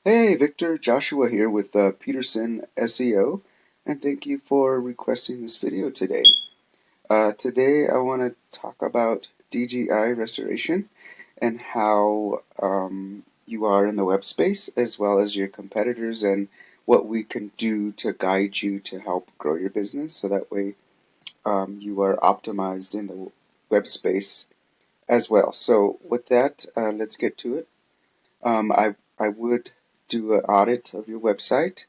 Hey Victor, Joshua here with Peterson SEO, and thank you for requesting this video today. Today I want to talk about DGI restoration and how you are in the web space as well as your competitors and what we can do to guide you to help grow your business so that way you are optimized in the web space as well. So with that, let's get to it. I would do an audit of your website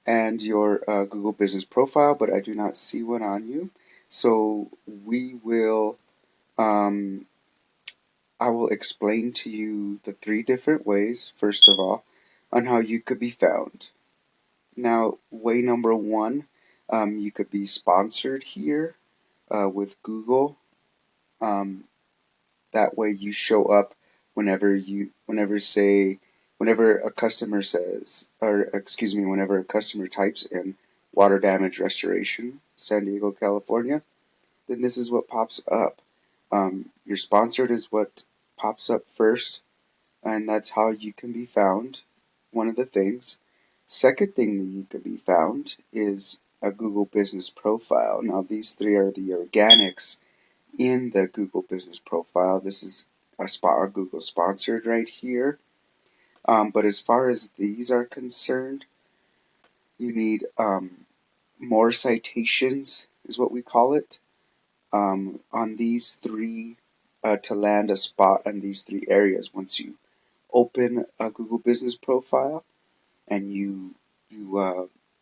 and your Google Business Profile, but I do not see one on you. So we will, um, I will explain to you the three different ways, first of all, on how you could be found. Now, way number one, you could be sponsored here with Google. Um, That way you show up whenever a customer says, or excuse me, whenever a customer types in water damage restoration, San Diego, California, then this is what pops up. Your sponsored is what pops up first, and that's how you can be found. One of the things. Second thing that you can be found is a Google Business Profile. Now, these three are the organics in the Google Business Profile. This is a Google sponsored right here. But as far as these are concerned, you need more citations, is what we call it, on these three to land a spot on these three areas. Once you open a Google Business Profile and you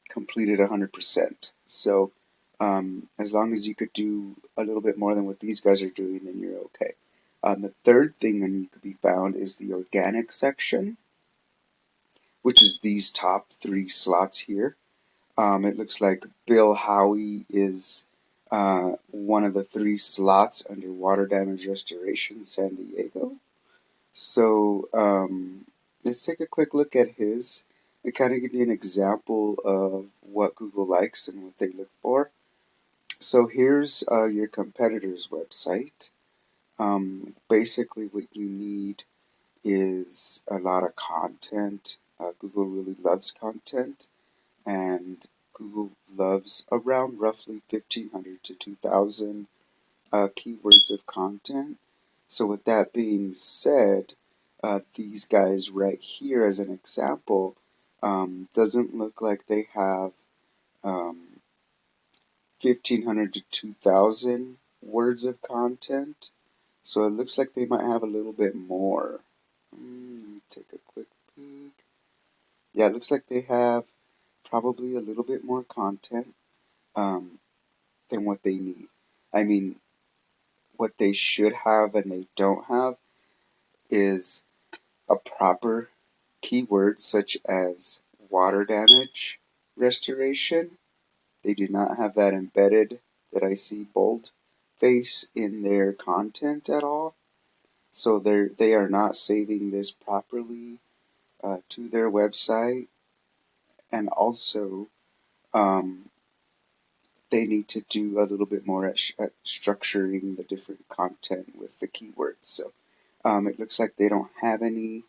complete it 100%. So as long as you could do a little bit more than what these guys are doing, then you're okay. The third thing that you could be found is the organic section, which is these top three slots here. It looks like Bill Howie is one of the three slots under water damage restoration, San Diego. So let's take a quick look at his and kind of give you an example of what Google likes and what they look for. So here's your competitor's website. Basically, what you need is a lot of content. Google really loves content, and Google loves around roughly 1,500 to 2,000 keywords of content. So with that being said, these guys right here as an example doesn't look like they have um, 1,500 to 2,000 words of content. So it looks like they might have a little bit more. Let me take a quick peek. Yeah, it looks like they have probably a little bit more content um, than what they need. I mean, what they should have and they don't have is a proper keyword such as water damage restoration. They do not have that embedded that I see bold face in their content at all. So they are not saving this properly to their website, and also um, they need to do a little bit more at structuring the different content with the keywords. So it looks like they don't have any,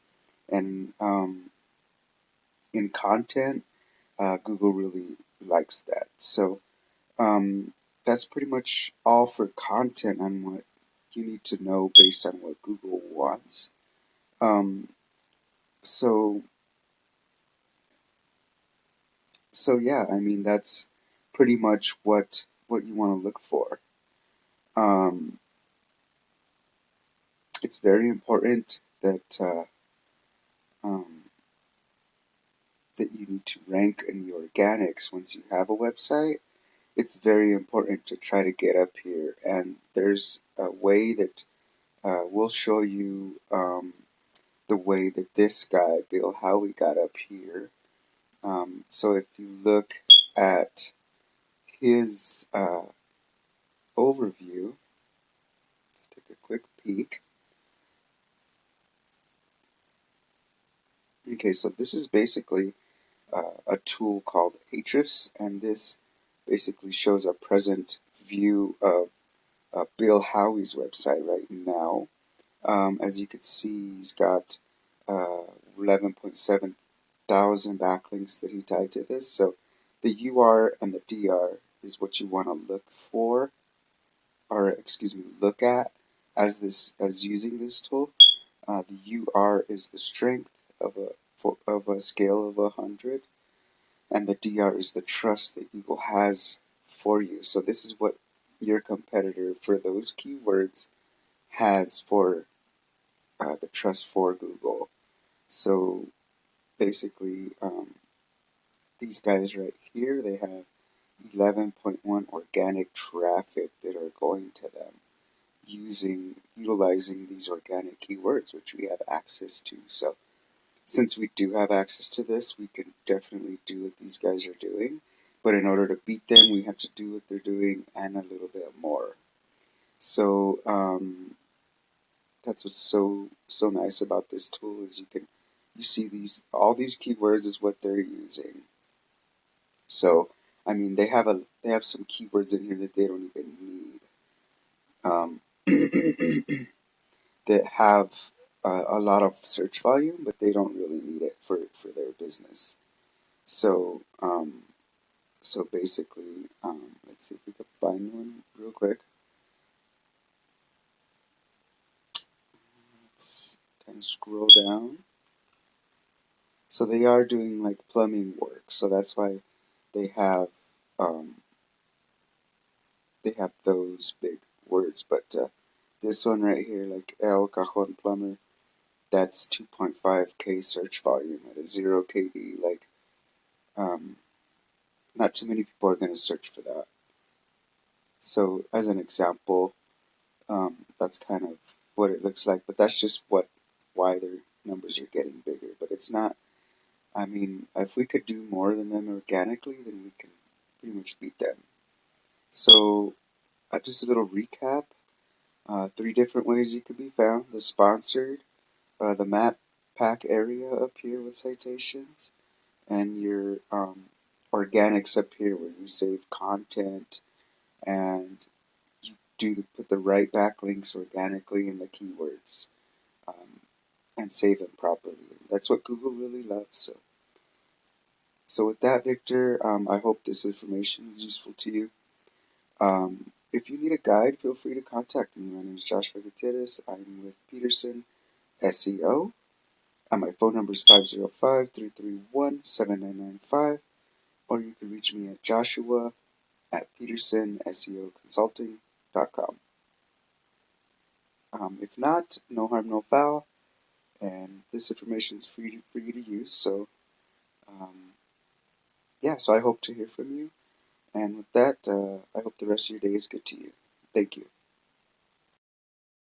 and in content, Google really likes that. So um, that's pretty much all for content on what you need to know based on what Google wants. Um, so yeah, I mean that's pretty much what you want to look for. Um, it's very important um, that you need to rank in the organics once you have a website. It's very important to try to get up here, and there's a way that we'll show you the way that this guy, Bill Howie, got up here. So if you look at his overview, let's take a quick peek. Okay, so this is basically a tool called Ahrefs, and this basically shows a present view of Bill Howie's website right now. As you can see, he's got 11.7 1,000 backlinks that he tied to this. So the UR and the DR is what you want to look for, or excuse me, look at as using this tool. The UR is the strength of a scale of 100, and the DR is the trust that Google has for you. So this is what your competitor for those keywords has for the trust for Google. So basically, these guys right here, they have 11.1 organic traffic that are going to them utilizing these organic keywords, which we have access to. So since we do have access to this, we can definitely do what these guys are doing. But in order to beat them, we have to do what they're doing and a little bit more. So that's what's so nice about this tool is you see all these keywords is what they're using. So I mean they have some keywords in here that they don't even need. Um, that have a lot of search volume, but they don't really need it for their business. So so basically, let's see if we can find one real quick. Let's kind of scroll down. So they are doing like plumbing work, so that's why they have um, those big words. But this one right here, like El Cajon Plumber, that's 2.5K search volume at a 0 KD. Like, not too many people are going to search for that. So, as an example, that's kind of what it looks like. But that's just why their numbers are getting bigger. But it's not. I mean, if we could do more than them organically, then we can pretty much beat them. So, just a little recap. 3 different ways you could be found: the sponsored, the map pack area up here with citations, and your organics up here where you save content and you do put the right backlinks organically in the keywords um, and save them properly. That's what Google really loves. So with that, Victor, I hope this information is useful to you. If you need a guide, feel free to contact me. My name is Joshua Gutierrez. I'm with Peterson SEO. And my phone number is 505-331-7995. Or you can reach me at Joshua at petersonseoconsulting.com. If not, no harm, no foul, and this information is free for you to use. So, yeah, so I hope to hear from you. And with that, I hope the rest of your day is good to you. Thank you.